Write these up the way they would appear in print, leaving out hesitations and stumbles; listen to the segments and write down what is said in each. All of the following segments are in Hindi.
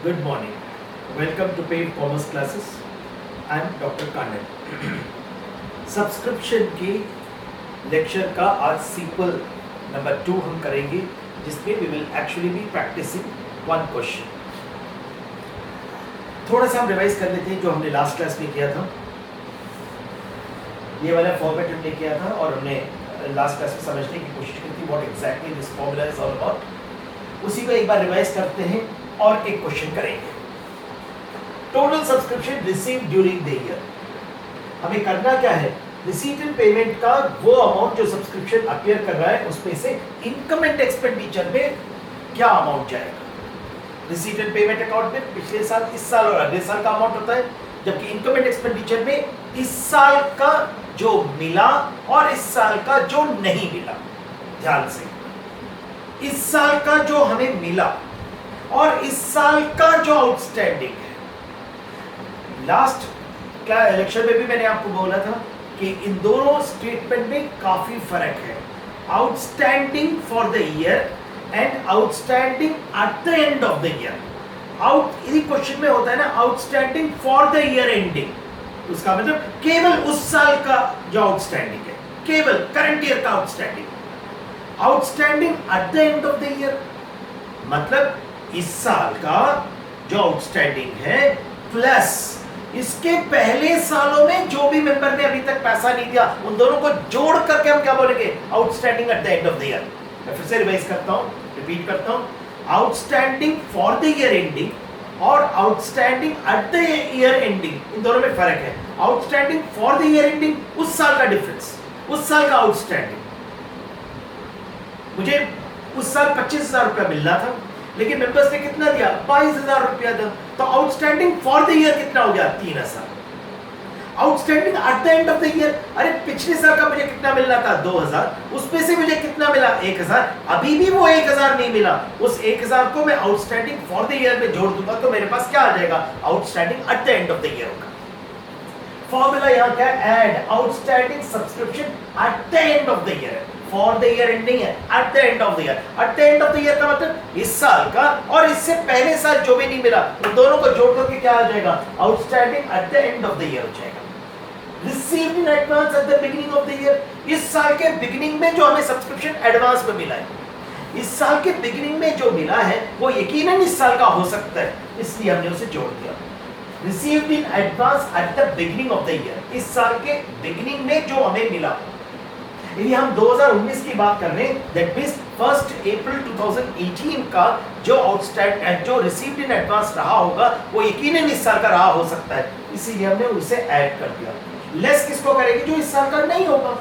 Good morning. Welcome to Paid Commerce Classes. I am Dr. Kannan. Subscription के लेक्चर का आज सीक्वल नंबर 2 हम करेंगे, जिसमें we will actually be practising one question. थोड़ा सा हम रिवाइज कर लेते हैं जो हमने लास्ट क्लास में किया था. ये वाला फॉर्मेट हमने किया था और हमने लास्ट क्लास में समझने की कोशिश की थी what exactly this formula is all about. उसी को एक बार रिवाइज करते हैं और एक क्वेश्चन करेंगे. Total subscription received during the year. हमें करना क्या है, रिसीट एंड पेमेंट का वो अमाउंट जो सब्सक्रिप्शन अपीयर कर रहा है उसमें से इनकम एंड एक्सपेंडिचर में क्या अमाउंट जाएगा. रिसीट एंड पेमेंट अकाउंट में पिछले साल, इस साल और अगले साल का अमाउंट होता है, जबकि इनकम एंड एक्सपेंडिचर में इस साल का जो मिला और इस साल का जो नहीं मिला. ध्यान से, इस साल का जो हमें मिला और इस साल का जो आउटस्टैंडिंग है. लास्ट क्या इलेक्शन में भी मैंने आपको बोला था कि इन दोनों स्टेटमेंट में काफी फर्क है. Outstanding for the year and outstanding at the end of the year. इसी क्वेश्चन में होता है ना outstanding for the year ending. उसका मतलब केवल उस साल का जो आउटस्टैंडिंग है, केवल करंट ईयर का outstanding. Outstanding at the end of the year मतलब इस साल का जो आउटस्टैंडिंग है प्लस इसके पहले सालों में जो भी मेंबर ने अभी तक पैसा नहीं दिया, उन दोनों को जोड़ करके हम क्या बोलेंगे, outstanding at the end of the year. मैं फिर से रिवाइज करता हूं, रिपीट करता हूं. Outstanding for the year ending और outstanding at the year ending, इन दोनों में फर्क है. Outstanding for the year ending उस साल का डिफरेंस, उस साल का आउटस्टैंडिंग. मुझे उस साल 25,000 रुपया मिलना था, लेकिन मेंबर्स ने कितना दिया, 22,000 रुपया दिया. तो आउटस्टैंडिंग फॉर द ईयर कितना हो गया, 3,000. Outstanding at the end of the year, अरे पिछले साल का मुझे कितना मिलना था, 2,000, उसमें से मुझे कितना मिला, 1,000. अभी भी वो 1,000 नहीं मिला. उस 1,000 को मैं आउटस्टैंडिंग फॉर द ईयर में जोड़ दूंगा तो मेरे पास क्या आ जाएगा, outstanding at the end of the year होगा. फॉर्मूला यहाँ क्या है, add outstanding subscription at the end of the year. For the year ending है, at the end of the year. At the end of the year का मतलब इस साल का और इससे पहले साल जो भी नहीं मिला, उन दोनों को जोड़ करके क्या आ जाएगा, outstanding at the end of the year हो जाएगा. Received in advance at the beginning of the year, इस साल के बिगिनिंग में जो हमें सब्सक्रिप्शन एडवांस में मिला है, इस साल के बिगिनिंग में जो मिला है वो यकीनन इस साल का हो सकता है, इसलिए हमने उसे जोड़ दिया. Received in advance at the beginning of the year, इस साल के बिगिनिंग में जो हमें मिला. यदि हम 2019 की बात कर रहे हैं, दैट मींस 1 अप्रैल 2018 का जो आउटस्टैंड जो रिसीव्ड इन एडवांस रहा होगा वो यकीनन इस साल का रहा हो सकता है, इसीलिए हमने उसे ऐड कर दिया. लेस किसको करेंगे, जो इस साल का नहीं होगा.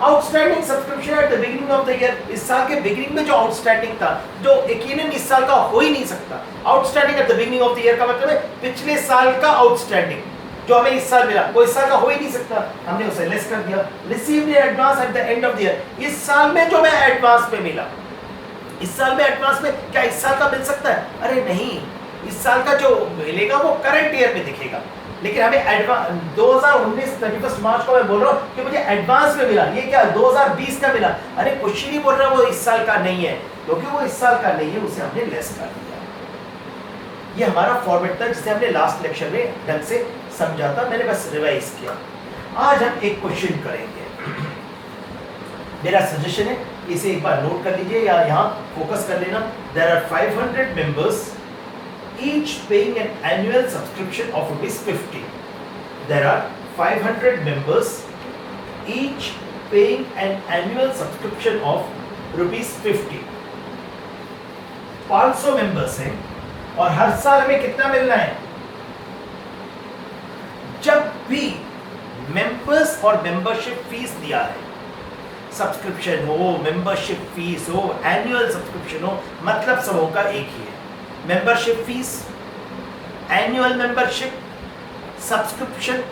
Outstanding subscription at the beginning of the year, इस साल के बिगिनिंग में जो आउटस्टैंडिंग था, जो यकीनन इस साल का हो ही नहीं सकता. Outstanding at the beginning of the year का मतलब है पिछले साल का आउटस्टैंडिंग जो हमें इस साल मिला, वो इस साल का हो ही नहीं सकता, हमने उसे लेस कर दिया. Received in advance at the end of the year, इस साल में जो मैं एडवांस में मिला, इस साल में एडवांस में क्या इस साल का मिल सकता है, अरे नहीं. इस साल का जो मिलेगा वो करंट ईयर में दिखेगा, लेकिन हमें एडवांस 2019 31 मार्च को मैं बोल रहा हूँ कि मुझे एडवांस में मिला, ये क्या 2020 का मिला, अरे कुछ नहीं बोल रहा, वो इस साल का नहीं है, क्योंकि वो इस साल का नहीं है, उसे हमने लेस कर दिया. ये हमारा फॉर्मेट था जिसे हमने लास्ट लेक्चर में ढंग से समझा था, मैंने बस रिवाइज किया. आज हम एक क्वेश्चन करेंगे. मेरा सजेशन है इसे एक बार नोट कर लीजिए या यहाँ फोकस कर लेना. There are 500 members each paying an annual subscription of ₹50. There are 500 members each paying an annual subscription of ₹50. 500 members हैं और हर साल हमें कितना मिलना है. जब भी मेंबर्स और मेंबरशिप फीस दिया है, सब्सक्रिप्शन हो, मेंबरशिप फीस हो, एनुअल सब्सक्रिप्शन हो, मतलब सबों का एक ही है. Membership fees, annual membership, subscription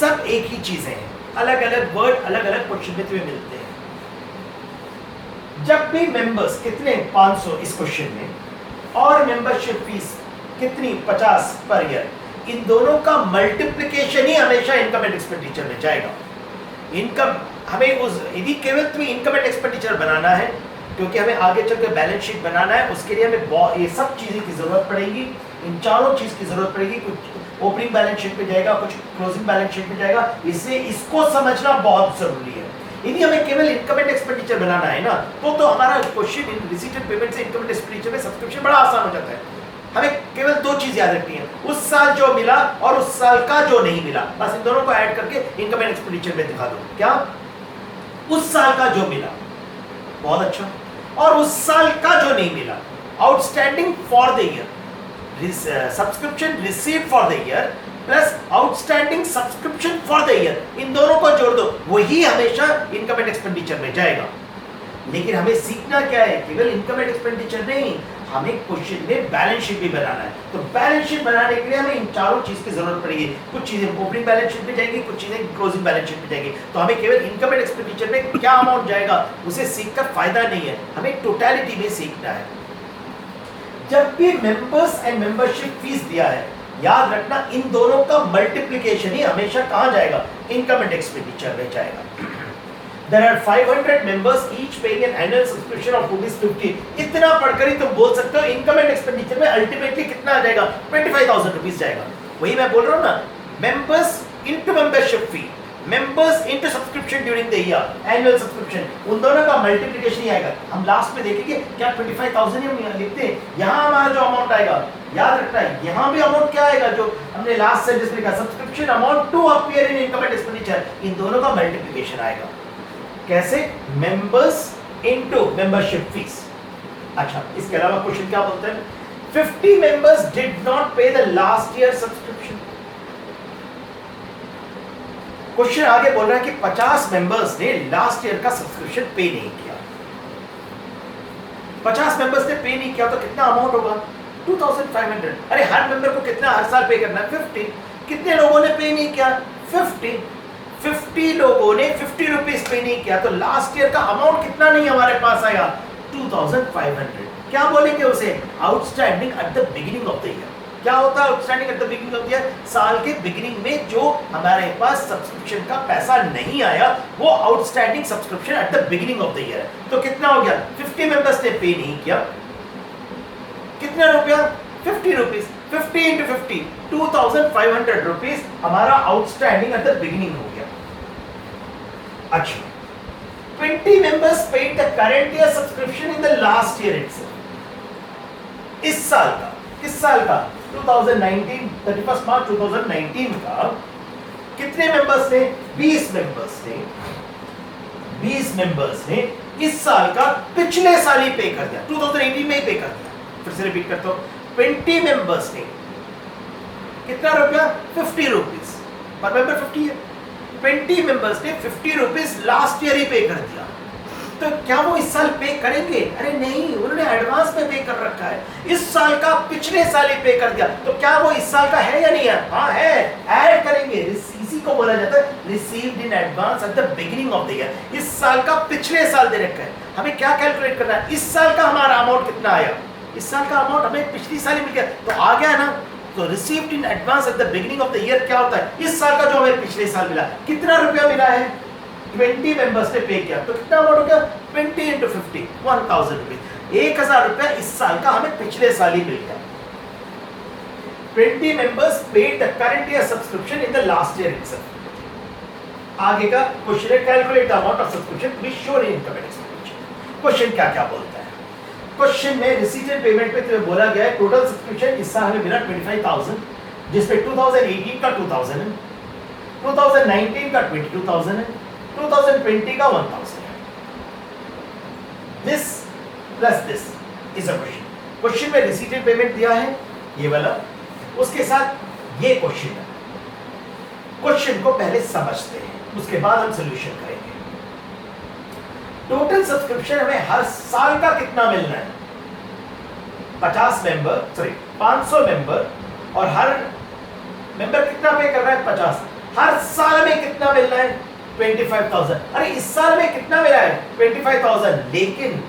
सब एक ही चीजें हैं. अलग अलग वर्ड अलग अलग क्वेश्चन में तुम्हें मिलते हैं. जब भी मेंबर्स कितने 500 इस क्वेश्चन में और मेंबरशिप फीस कितनी 50 पर ईयर, इन दोनों का मल्टीप्लिकेशन ही हमेशा इनकम एंड एक्सपेंडिचर में जाएगा. इनकम हमें उस यदि केवल तुम्हें इनकम एंड एक्सपेंडिचर बनाना है क्योंकि हमें आगे चलकर बैलेंस शीट बनाना है, उसके लिए हमें ये सब चीजें की जरूरत पड़ेगी, इन चारों चीज की जरूरत पड़ेगी। कुछ ओपनिंग बैलेंस शीट में जाएगा, कुछ क्लोजिंग बैलेंस शीट में जाएगा, इसलिए इसको समझना बहुत जरूरी है। यदि हमें केवल इनकम एंड एक्सपेंडिचर बनाना है ना, तो हमारा question in receipt and payment से इनकम एंड एक्सपेंडिचर में सब्सक्रिप्शन बड़ा आसान हो जाता है। हमें केवल दो चीज याद रखनी है, उस साल जो मिला और उस साल का जो नहीं मिला, बस इन दोनों को ऐड करके इनकम एंड एक्सपेंडिचर में दिखा दो। क्या? उस साल का जो मिला, बहुत अच्छा, और उस साल का जो नहीं मिला, outstanding for the year, subscription received for the year plus outstanding subscription for the year, इन दोनों को जोड़ दो, वही हमेशा इनकम एंड एक्सपेंडिचर में जाएगा। लेकिन हमें सीखना क्या है? केवल इनकम एंड एक्सपेंडिचर नहीं, हमें क्वेश्चन में बैलेंस शीट भी बनाना है। तो बैलेंस शीट बनाने के लिए हमें इन चारों चीज की जरूरत पड़ेगी। कुछ चीजें ओपनिंग बैलेंस शीट में जाएंगी, कुछ चीजें क्लोजिंग बैलेंस शीट में जाएंगी। तो हमें केवल इनकम एंड एक्सपेंडिचर में क्या अमाउंट जाएगा उसे सीखकर फायदा नहीं है, हमें टोटलिटी में सीखना है। जब भी मेंबर्स एंड मेंबरशिप फीस दिया है, याद रखना इन दोनों का मल्टीप्लिकेशन ही हमेशा कहां जाएगा? इनकम एंड एक्सपेंडिचर में जाएगा। There are 500 members each paying an annual subscription of ₹50। इतना पढ़कर ही तुम बोल सकते हो इनकम एंड एक्सपेंडिचर में अल्टीमेटली कितना आ जाएगा? 25,000 रुपीस जाएगा। वही मैं बोल रहा हूँ ना, members into membership fee, members into subscription during the year, annual subscription, उन दोनों का मल्टीप्लिकेशन ही आएगा। हम लास्ट में देखेंगे क्या 25,000 ही हम यहाँ लिखते हैं, यहाँ हमारा जो अमाउंट आएगा, याद रखना है यहाँ भी अमाउंट क्या आएगा जो हमने लास्ट सेंटेंस में लिखा, subscription amount to appear in income and expenditure, इन दोनों का मल्टीप्लिकेशन आएगा। कैसे? Members into membership fees. अच्छा, इसके अलावा क्वेश्चन क्या बोलते हैं? 50 members did not pay the last year subscription. Question आगे बोल रहा है कि 50 मेंबर्स ने लास्ट ईयर का सब्सक्रिप्शन पे नहीं किया। 50 मेंबर्स ने पे नहीं किया तो कितना अमाउंट होगा? 2500। अरे हर मेंबर को कितना हर साल पे करना है? 50। कितने लोगों ने पे नहीं किया? 50 लोगों ने 50 रुपीस पे नहीं किया, तो लास्ट ईयर का अमाउंट कितना नहीं हमारे पास आया? 2500। क्या बोलेंगे उसे? Outstanding at the beginning of the year. क्या होता है outstanding at the beginning of the year? साल के बिगिनिंग में जो हमारे पास सब्सक्रिप्शन का पैसा नहीं आया, वो outstanding subscription at the beginning of the year है। तो कितना हो गया? 50 मेंबर्स ने पे नहीं किया, कितना रुपया? 50 रुपीस। 50 इंटू 50, 2500 रुपीस हमारा आउटस्टैंडिंग एट द बिगिनिंग हो गया। अच्छा, 20 members paid the current year subscription in the last year itself। इस साल का, किस साल का? 2019, 31 मार्च 2019 का कितने मेंबर्स ने? 20 मेंबर्स ने। 20 मेंबर्स ने इस साल का पिछले साल ही पे कर दिया, 2018 में ही पे कर दिया। फिर से रिपीट करता हूं, 20 मेंबर्स ने कितना रुपया? 50 रुपीस पर मेंबर 50 है। 20 मेंबर्स ने 50 रुपीस लास्ट ईयर ही पे कर दिया, तो क्या वो इस साल पे करेंगे? अरे नहीं, उन्होंने एडवांस में पे कर रखा है। इस साल का पिछले साल ही पे कर दिया, तो क्या वो इस साल का है या नहीं है? हाँ है, ऐड करेंगे। इसी को बोला जाता है received in advance at the beginning of the year. इस साल का पिछले साल दे रखा है, हमें क्या कैलकुलेट करना है? इस साल का हमारा अमाउंट कितना आया? इस साल का अमाउंट हमें पिछली साल ही मिल गया, तो आ गया ना। तो received in advance at the beginning of the year क्या होता है? इस साल का जो हमें पिछले साल मिला, कितना रुपया मिला है? 20 मेंबर्स ने पे किया, तो कितना अमाउंट हो गया? 20 इंटू 50, 1000 रुपीज। 1000 रुपया इस साल का हमें पिछले साल ही मिल गया। 20 members paid the current year subscription in the last year itself. आगे का क्वेश्चन है, calculate the amount of subscription be sure in income and expenditure. Question क्या क्या बोलता है? क्वेश्चन में रिसीट एंड पेमेंट पे तुम्हें बोला गया है टोटल सब्सक्रिप्शन इस साल हमें मिला 25,000, जिसमें 2018 का 2000 है, 2019 का 22,000 है, 2020 का 1,000 है। This plus this is a question. Question में रिसीट एंड पेमेंट दिया है ये वाला, उसके साथ ये क्वेश्चन है। क्वेश्चन को पहले समझते हैं, उसके बाद हम सोल्यूशन करेंगे। टोटल सब्सक्रिप्शन हमें हर साल का कितना मिलना है? 50 मेंबर, सॉरी 500 मेंबर, और हर मेंबर कितना पे कर रहा है? 50। हर साल में कितना मिलना है? 25,000। अरे इस साल में कितना मिला है? 25,000, लेकिन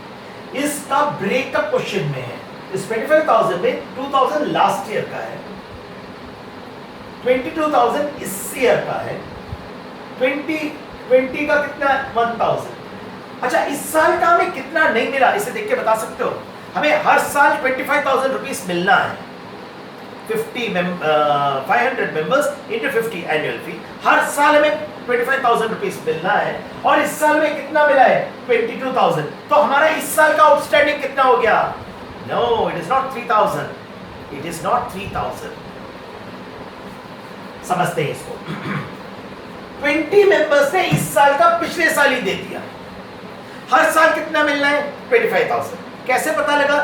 इसका ब्रेकअप क्वेश्चन में है। इस 25,000 में 2,000 लास्ट ईयर का है, 22,000 इस ईयर का है, 2020 का कितना? 1,000। अच्छा, इस साल का हमें कितना नहीं मिला इसे देख के बता सकते हो? हमें हर साल 25,000 रुपीस मिलना है, 500 मेंबर्स इंटू 50 एनुअल फी, हर साल हमें 25,000 रुपीस मिलना है, और इस साल में कितना मिला है? 22,000। तो हमारा इस साल का आउटस्टैंडिंग कितना हो गया? No, it is not 3,000, it is not 3,000। समझते हैं इसको? 20 मेंबर्स ने इस साल का पिछले साल ही दे दिया। हर साल कितना मिलना है? 25,000। कैसे पता लगा?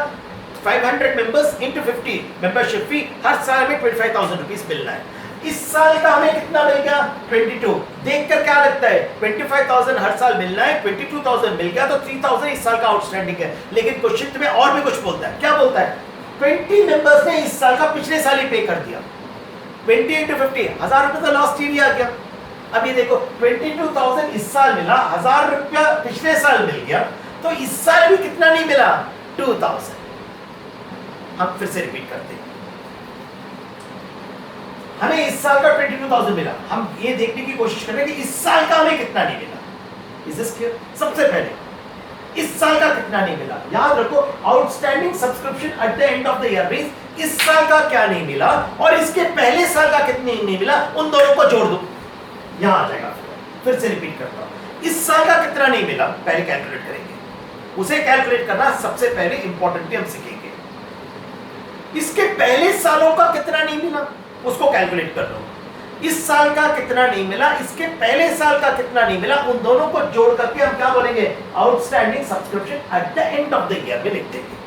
500 मेंबर्स इंटू 50 मेंबरशिप फी, हर साल में 25,000 रुपीस मिलना है। इस साल का हमें कितना मिल गया? 22। देखकर क्या लगता है? 25,000 हर साल मिलना है, 22,000 मिल गया, तो 3,000 इस साल का आउटस्टैंडिंग है। लेकिन क्वेश्चन तुम्हें और भी कुछ बोलता है। क्या बोलता है? 20 मेंबर्स ने इस साल का पिछले साल ही पे कर दिया। 20 इंटू 50, 1,000 रुपए तो लास्ट ईयर ही आ गया। अब ये देखो, 22,000 इस साल मिला, 1,000 रुपया पिछले साल मिल गया, तो इस साल भी कितना नहीं मिला? 2,000। हम फिर से रिपीट करते हैं, हमें इस साल का 22,000 मिला, हम ये देखने की कोशिश कर रहे हैं कि इस साल का हमें कितना नहीं मिला। Is this clear? सबसे पहले इस साल का कितना नहीं मिला याद रखो। Outstanding subscription at the end of the year means इस साल का क्या नहीं मिला और इसके पहले साल का कितने नहीं मिला, उन दोनों को जोड़ दो, यहां आ जाएगा। फिर से रिपीट करता हूं, इस साल का कितना नहीं मिला पहले कैलकुलेट करेंगे, उसे कैलकुलेट करना सबसे पहले इंपॉर्टेंटली हम सीखेंगे। इसके पहले सालों का कितना नहीं मिला उसको कैलकुलेट कर लो। इस साल का कितना नहीं मिला, इसके पहले साल का कितना नहीं मिला, उन दोनों को जोड़ करके हम क्या बोलेंगे? Outstanding subscription at the end of the year में लिख देंगे।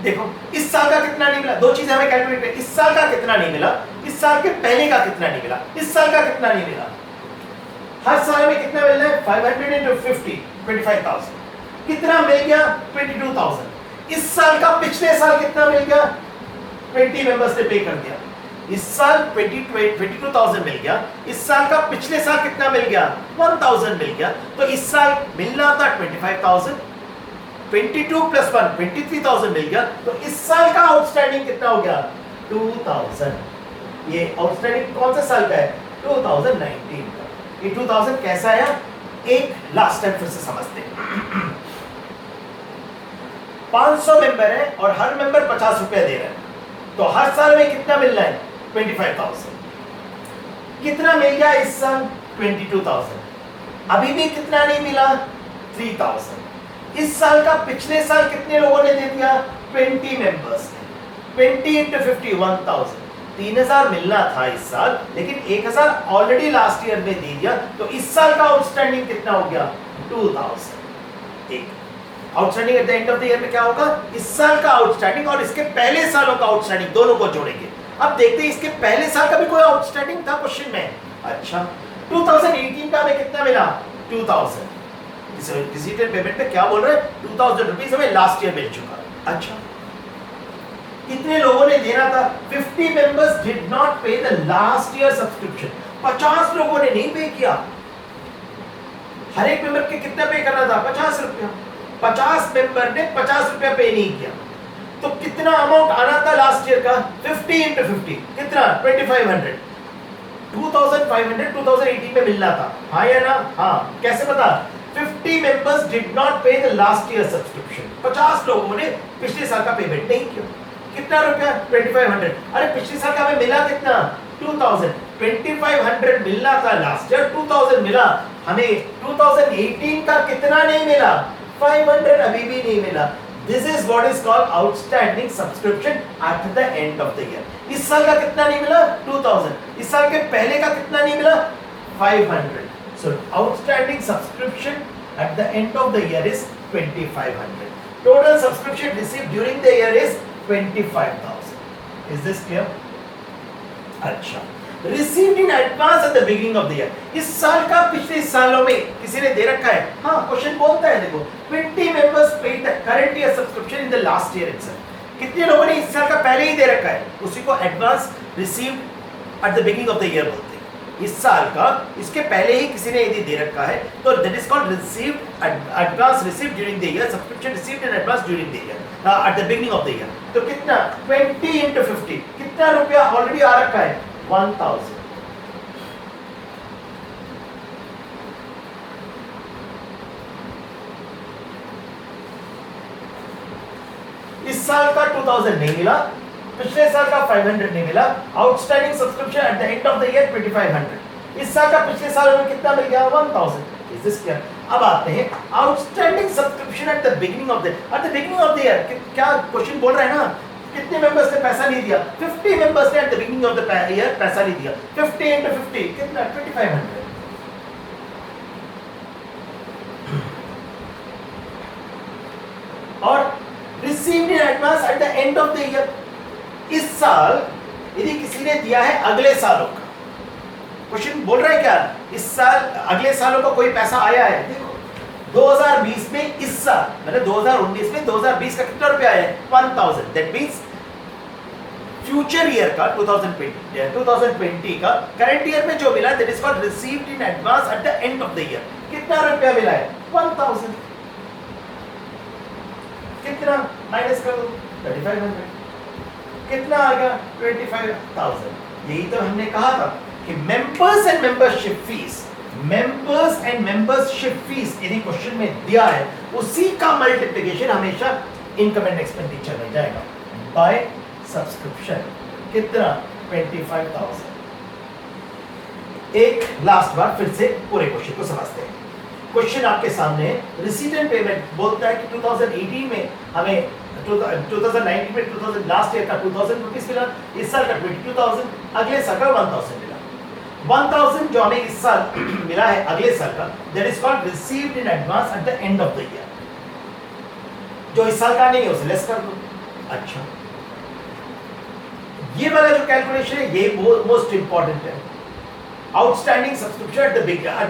देखो, इस साल का कितना नहीं मिला, दो चीजें हमें कैलकुलेट करनी। इस साल का कितना नहीं मिला, इस साल के पहले का कितना नहीं मिला, इस साल का कितना नहीं मिला। हर साल में कितना मिलना है? 500 into 50, 25,000। कितना मिल गया? 22,000। इस साल का पिछले साल कितना मिल गया? 20 मेंबर्स ने पे कर दिया। इस साल 22,000 मिल गया, इस साल का पिछले साल कितना मिल गया? 1,000 मिल गया। तो इस साल मिलना था 25,000, 22 + 1 23,000 मिल गया। तो इस साल का आउटस्टैंडिंग कितना हो गया? 2,000। ये आउटस्टैंडिंग कौन सा साल का है? 2019 का। ये 2000 कैसा आया? एक लास्ट टाइम फिर से समझते हैं। 500 मेंबर है और हर मेंबर 50 रुपया दे रहा है, तो हर साल में कितना मिलना है? 25,000। कितना मिल गया इस साल? 22,000। अभी भी कितना नहीं मिला? 3,000। इस साल का पिछले साल कितने लोगों ने दे दिया? 20 मेंबर्स ने। 20 into 50, 1,000। 3,000 मिलना था इस साल, लेकिन 1,000 ऑलरेडी लास्ट ईयर में दे दिया, तो इस साल का आउटस्टैंडिंग कितना हो गया? 2,000। एक outstanding at the end of the year में क्या होगा? इस साल का आउटस्टैंडिंग और इसके पहले सालों का आउटस्टैंडिंग दोनों को जोड़ेंगे। अब देखते हैं इसके पहले साल का भी कोई आउटस्टैंडिंग था क्वेश्चन में। अच्छा, 2018 का हमें कितना मिला? 2,000। डिजिटल पेमेंट में क्या बोल रहे हैं? 2,000 रुपीस हमें लास्ट ईयर मिल चुका। अच्छा, कितने लोगों ने देना था? 50 members did not pay the last year subscription. 50 लोगों ने नहीं पे किया। हर एक मेंबर के कितना पे करना था? 50 रुपया। 50 मेंबर ने 50 रुपया पे नहीं किया, तो कितना अमाउंट आना था लास्ट ईयर का? 50 into 50 कितना? 2500। 2,500 2018 में मिलना था, हाँ या ना? हाँ। कैसे पता? 50 members did not pay the last year subscription. 50 लोगों ने पिछले साल का पेमेंट नहीं किया। कितना रुपया? 2500। अरे पिछले साल का हमें मिला कितना? 2,000। 2500 मिलना था लास्ट ईयर, 2,000 मिला। हमें 2018 का कितना नहीं मिला? 500 अभी भी नहीं मिला। This is what is called outstanding subscription at the end of the year. इस साल का कितना नहीं मिला? 2,000। इस साल के पहले का कितना नहीं मिला? 500. So outstanding subscription at the end of the year is 2,500. Total subscription received during the year is 25,000. Is this clear? अच्छा, received in advance at the beginning of the year. इस साल का पिछले सालों में किसी ने दे रखा है? हाँ, क्वेश्चन बोलता है, देखो 20 members paid the current year subscription in the last year itself. कितने लोगों ने इस साल का पहले ही दे रखा है? उसी को advance received at the beginning of the year बोलते हैं। इस साल का इसके पहले ही किसी ने यदि दे रखा है तो that is called received advance received during the year, subscription received in advance during the year, at the beginning of the year. तो कितना? 20 into 50 कितना रुपया ऑलरेडी आ रखा है? 1,000। इस साल का 2000 नहीं मिला, पिछले साल का 500 नहीं मिला, outstanding subscription at the end of the year 2500, इस साल का पिछले साल में कितना मिल गया 1000। Is this clear? अब आते हैं outstanding subscription at the beginning of the year. क्या क्वेश्चन बोल रहा है ना, कितने मेंबर्स ने पैसा नहीं दिया? 50 मेंबर्स ने at the beginning of the year पैसा नहीं दिया। 50 into 50 कितना? 2500। और received in advance at the end of the year, इस साल यदि किसी ने दिया है अगले सालों का, क्वेश्चन बोल रहा है क्या इस साल अगले सालों का कोई पैसा आया है? देखो 2020 में इस साल मतलब 2019 में 2020 का कितना रुपया आया है? 1000। दैट मींस फ्यूचर ईयर का 2020 का करंट ईयर में जो मिला that is called received in advance at the end of the year. कितना रुपया मिला है? 1000। कितना माइनस कर दो? 3500। कितना आ गया? 25,000। यही तो हमने कहा था कि मेंबर्स एंड मेंबरशिप फीस यदि क्वेश्चन में दिया है उसी का मल्टीप्लिकेशन हमेशा इनकम एंड एक्सपेंडिचर में जाएगा बाय सब्सक्रिप्शन। कितना? 25,000। एक लास्ट बार फिर से पूरे क्वेश्चन को समझते हैं। क्वेश्चन आपके सामने रिसीट एंड पेमेंट बोलता है कि 2018 में हमें 2019 में 2000 लास्ट ईयर का 2000 रुपीस मिला, इस साल का 22,000, अगले साल का 1000 मिला। 1000 जो हमें इस साल मिला है अगले साल का that is called received in advance at the end of the year. जो इस साल का नहीं है उसे लेस कर दो। अच्छा, ये वाला जो कैलकुलेशन है ये मोस्ट इंपॉर्टेंट है। Outstanding subscription at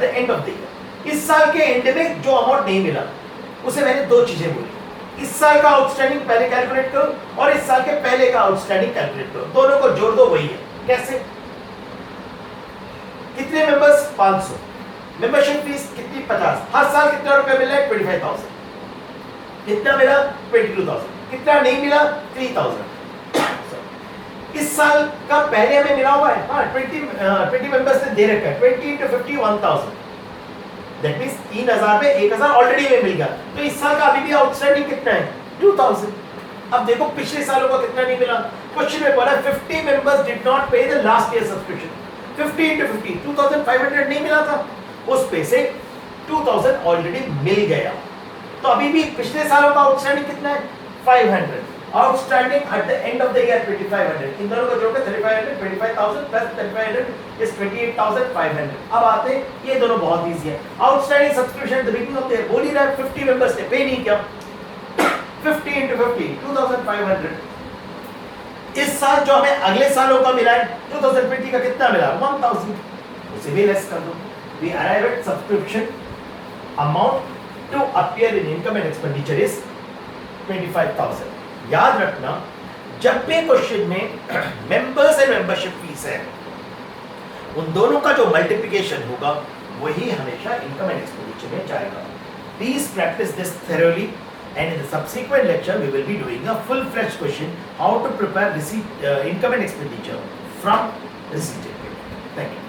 the end of the year, इस साल के एंड में जो अमाउंट नहीं मिला उसे मैंने दो चीजें बोली, इस साल का आउटस्टैंडिंग पहले कैलकुलेट करो और इस साल के पहले का आउटस्टैंडिंग कैलकुलेट करो, दोनों को जोड़ दो, वही है। कैसे? कितने मेंबर्स? 500। मेंबरशिप फीस कितनी? 50। हर साल कितना रुपया मिला है? 25,000। कितना मिला? 22,000। कितना नहीं मिला? 3,000। इस साल का पहले हमें मिला हुआ है, हाँ 20 मेंबर्स ने दे रखा है, 20 into 50 1000। दैट मींस 3000 में 1000 ऑलरेडी में मिल गया, तो इस साल का अभी भी आउटस्टैंडिंग कितना है? 2000। अब देखो पिछले सालों का कितना नहीं मिला। क्वेश्चन में बोला 50 members did not pay the last year subscription. 50 into 50 2500 नहीं मिला था, उस पे से 2000 ऑलरेडी मिल गया, तो अभी भी पिछले सालों का आउटस्टैंडिंग कितना है? 500। Outstanding at the end of the year 2500। इन दोनों को जोड़कर 3500, 25,000 प्लस 3500 इज 28,500। अब आते हैं, ये दोनों बहुत इजी है। Outstanding subscription at the beginning of the year बोल ही रहा है 50 मेंबर्स ने पे नहीं किया, 50 into 50 2500। इस साल जो हमें अगले सालों का मिला है 2020 का कितना मिला? 1000। उसे भी लेस कर दो। We arrive at subscription amount to appear in income and expenditure is 25,000। याद रखना, जब भी क्वेश्चन में मेंबर्स एंड मेंबरशिप फीस है उन दोनों का जो मल्टीप्लिकेशन होगा वही हमेशा इनकम एंड एक्सपेंडिचर में जाएगा। Please practice this thoroughly and in the subsequent lecture we will be doing a full-fledged question how to prepare receipt income and expenditure from receipt. Thank you.